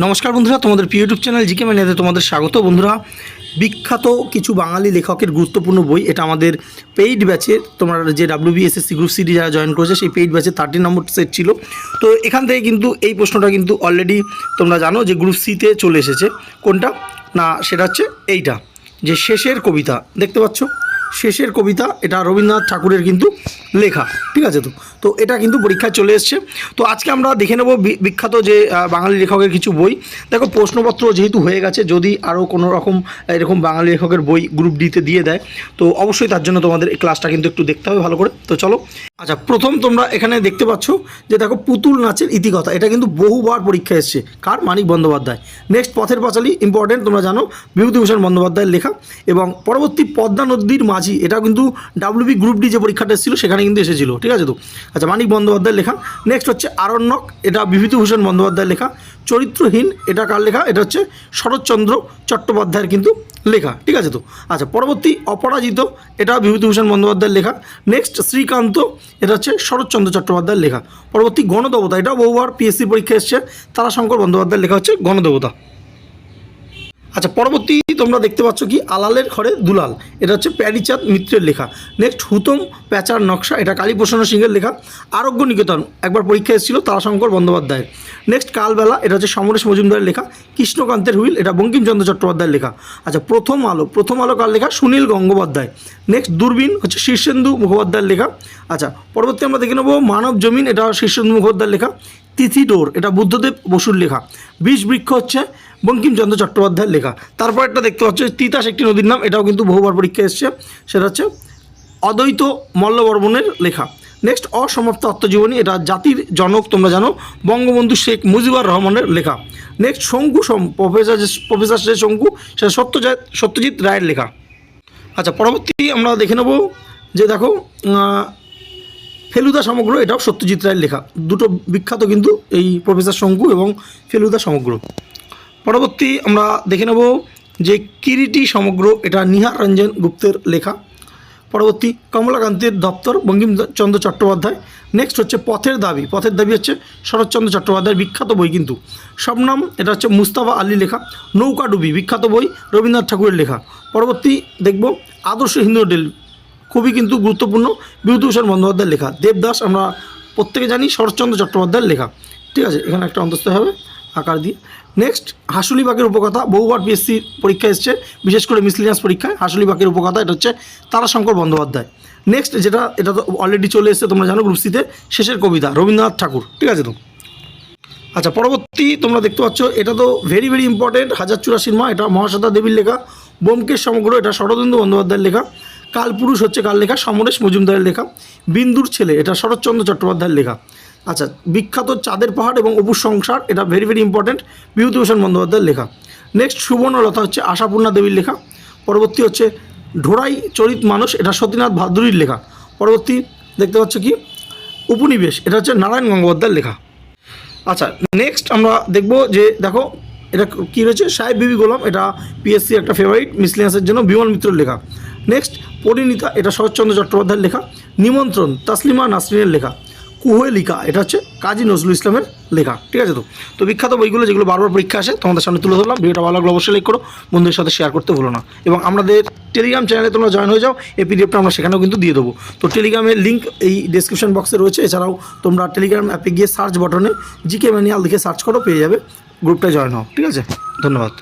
নমস্কার বন্ধুরা, তোমাদের প্রিয় ইউটিউব চ্যানেল জিকে ম্যানিয়াতে তোমাদের স্বাগত। বন্ধুরা, বিখ্যাত কিছু বাঙালি লেখকের গুরুত্বপূর্ণ বই, এটা আমাদের পেইড ব্যাচে, তোমার যে WBSSC গ্রুপ সি যারা জয়েন করেছে সেই পেইড ব্যাচে 30 নম্বর সেট ছিল। তো এখান থেকে কিন্তু এই প্রশ্নটা কিন্তু অলরেডি তোমরা জানো যে গ্রুপ সিতে চলে এসেছে। কোনটা না, সেটা হচ্ছে এইটা, যে শেষের কবিতা দেখতে পাচ্ছ, শেষের কবিতা, এটা রবীন্দ্রনাথ ঠাকুরের কিন্তু লেখা, ঠিক আছে। তো এটা কিন্তু পরীক্ষায় চলে এসছে। তো আজকে আমরা দেখে নেব বিখ্যাত যে বাঙালি লেখকের কিছু বই। দেখো, প্রশ্নপত্র যেহেতু হয়ে গেছে, যদি আরও কোনো রকম এরকম বাঙালি লেখকের বই গ্রুপ ডিতে দিয়ে দেয় তো অবশ্যই তার জন্য তোমাদের এই ক্লাসটা কিন্তু একটু দেখতে হবে ভালো করে। তো চলো, আচ্ছা, প্রথম তোমরা এখানে দেখতে পাচ্ছ যে দেখো, পুতুল নাচের ইতিকথা, এটা কিন্তু বহুবার পরীক্ষা এসছে। কার? মানিক বন্দ্যোপাধ্যায়। নেক্সট, পথের পাঁচালী, ইম্পর্টেন্ট, তোমরা জানো বিভূতিভূষণ বন্দ্যোপাধ্যায়ের লেখা। এবং পরবর্তী, পদ্মা নদীর মাঝি, এটা কিন্তু WB গ্রুপ ডি যে পরীক্ষাটা এসেছিল সেখানে কিন্তু এসেছিল, ঠিক আছে। তো আচ্ছা, মানিক বন্দ্যোপাধ্যায়ের লেখা। নেক্সট হচ্ছে আরণ্যক, এটা বিভূতিভূষণ বন্দ্যোপাধ্যায়ের লেখা। চরিত্রহীন, এটা কার লেখা? এটা হচ্ছে শরৎচন্দ্র চট্টোপাধ্যায়ের কিন্তু লেখা, ঠিক আছে। তো আচ্ছা, পরবর্তী অপরাজিত, এটা বিভূতিভূষণ বন্দ্যোপাধ্যায়ের লেখা। নেক্সট শ্রীকান্ত, এটা হচ্ছে শরৎচন্দ্র চট্টোপাধ্যায়ের লেখা। পরবর্তী গণদেবতা, এটাও বহুবার PSC পরীক্ষা এসছে, তারাশঙ্কর বন্দ্যোপাধ্যায়ের লেখা হচ্ছে গণদেবতা। আচ্ছা, পরবর্তী তোমরা দেখতে পাচ্ছ কি, আলালের ঘরে দুলাল, এটা হচ্ছে প্যারীচাঁদ মিত্রের লেখা। নেক্সট, হুতম প্যাঁচার নকশা, এটা কালীপ্রসন্ন সিংহের লেখা। আরোগ্য নিকেতন একবার পরীক্ষা এসেছিল, তারাশঙ্কর বন্দ্যোপাধ্যায়ের। নেক্সট, কালবেলা, এটা হচ্ছে সমরেশ মজুমদারের লেখা। কৃষ্ণকান্তের হুইল, এটা বঙ্কিমচন্দ্র চট্টোপাধ্যায়ের লেখা। আচ্ছা, প্রথম আলো কার লেখা? সুনীল গঙ্গোপাধ্যায়। নেক্সট, দূরবীন হচ্ছে শীর্ষেন্দু মুখোপাধ্যায়ের লেখা। আচ্ছা, পরবর্তী আমরা দেখে নেব মানব জমিন, এটা শীর্ষেন্দু মুখোপাধ্যায়ের লেখা। তিথিডোর, এটা বুদ্ধদেব বসুর লেখা। বিষ বৃক্ষ হচ্ছে বঙ্কিমচন্দ্র চট্টোপাধ্যায়ের লেখা। তারপর একটা দেখতে পাচ্ছ তিতাস একটি নদীর নাম, এটাও কিন্তু বহুবার পরীক্ষা এসছে, সেটা হচ্ছে অদ্বৈত মল্লবর্মণের লেখা। নেক্সট, অসমাপ্ত আত্মজীবনী, এটা জাতির জনক, তোমরা জানো বঙ্গবন্ধু শেখ মুজিবুর রহমানের লেখা। নেক্সট, শঙ্কু, প্রফেসর যে শঙ্কু, সেটা সত্যজিৎ রায়ের লেখা। আচ্ছা, পরবর্তী আমরা দেখে নেব যে দেখো, ফেলুদা সমগ্র, এটাও সত্যজিৎ রায়ের লেখা। দুটো বিখ্যাত কিন্তু এই প্রফেসর শঙ্কু এবং ফেলুদা সমগ্র। পরবর্তী আমরা দেখে নেব যে কিরিটি সমগ্র, এটা নিহার রঞ্জন গুপ্তের লেখা। পরবর্তী, কমলাকান্তের দপ্তর, বঙ্কিমচন্দ্র চট্টোপাধ্যায়। নেক্সট হচ্ছে পথের দাবি হচ্ছে শরৎচন্দ্র চট্টোপাধ্যায়ের বিখ্যাত বই কিন্তু। শবনম, এটা হচ্ছে মুস্তাফা আলী লেখা। নৌকাডুবি, বিখ্যাত বই, রবীন্দ্রনাথ ঠাকুরের লেখা। পরবর্তী দেখব আদর্শ হিন্দু হোটেল, খুবই কিন্তু গুরুত্বপূর্ণ, বিভূতিভূষণ বন্দ্যোপাধ্যায়ের লেখা। দেবদাস আমরা প্রত্যেকে জানি শরৎচন্দ্র চট্টোপাধ্যায়ের লেখা, ঠিক আছে। এখানে একটা অন্তস্থ হবে আকার দিয়ে। নেক্সট, হাসুলি বাগের উপকথা, বহুবার PSC পরীক্ষা এসছে, বিশেষ করে মিসলিনিয়াস পরীক্ষায়। হাসুলি বাগের উপকথা, এটা হচ্ছে তারাশঙ্কর বন্দ্যোপাধ্যায়। নেক্সট, এটা তো অলরেডি চলে এসছে, তোমরা জানো গ্রুপ সিতে, শেষের কবিতা, রবীন্দ্রনাথ ঠাকুর, ঠিক আছে। তো আচ্ছা, পরবর্তী তোমরা দেখতে পাচ্ছ, এটা তো ভেরি ভেরি ইম্পর্টেন্ট, 1084 মা, এটা মহাশ্বেতা দেবীর লেখা। ব্যোমকেশ সমগ্র, এটা শরদিন্দু বন্দ্যোপাধ্যায়ের লেখা। কালপুরুষ হচ্ছে কার লেখা? সমরেশ মজুমদারের লেখা। বিন্দুর ছেলে, এটা শরৎচন্দ্র চট্টোপাধ্যায়ের লেখা। আচ্ছা, বিখ্যাত চাঁদের পাহাড় এবং অপুর সংসার, এটা ভেরি ভেরি ইম্পর্টেন্ট, বিভূতিভূষণ বন্দ্যোপাধ্যায়ের লেখা। নেক্সট, সুবর্ণলতা হচ্ছে আশাপূর্ণা দেবীর লেখা। পরবর্তী হচ্ছে ঢোড়াই চরিত মানুষ, এটা সতীনাথ ভাদুরীর লেখা। পরবর্তী দেখতে পাচ্ছ কি, উপনিবেশ, এটা হচ্ছে নারায়ণ গঙ্গোপাধ্যায়ের লেখা। আচ্ছা, নেক্সট আমরা দেখব যে দেখো, এটা কী রয়েছে? সাহেব বিবি গোলাম, এটা PSC একটা ফেভারিট মিসলিনিয়াসের জন্য, বিমল মিত্রের লেখা। নেক্সট, পরিণীতা, এটা শরৎচন্দ্র চট্টোপাধ্যায়ের লেখা। নিমন্ত্রণ, তাসলিমা নাসরিনের লেখা। কুহেলিকা, এটা হচ্ছে কাজী নজরুল ইসলামের লেখা, ঠিক আছে। তো বিখ্যাত বইগুলো যেগুলো বারবার পরীক্ষা আসে তোমাদের সামনে তুলে ধরলাম। ভিডিওটা ভালো লাগলে অবশ্যই লাইক করো, বন্ধুদের সাথে শেয়ার করতে ভুলো না। এবং আমাদের টেলিগ্রাম চ্যানেলে তোমরা জয়েন হয়ে যাও, এই PDFটা আমরা সেখানেও কিন্তু দিয়ে দেবো। তো টেলিগ্রামের লিঙ্ক এই ডেসক্রিপশন বক্সে রয়েছে। এছাড়াও তোমরা টেলিগ্রাম অ্যাপে গিয়ে সার্চ বাটনে জিকে ম্যানুয়াল লিখে সার্চ করো, পেয়ে যাবে, গ্রুপটা জয়েন হও, ঠিক আছে। ধন্যবাদ।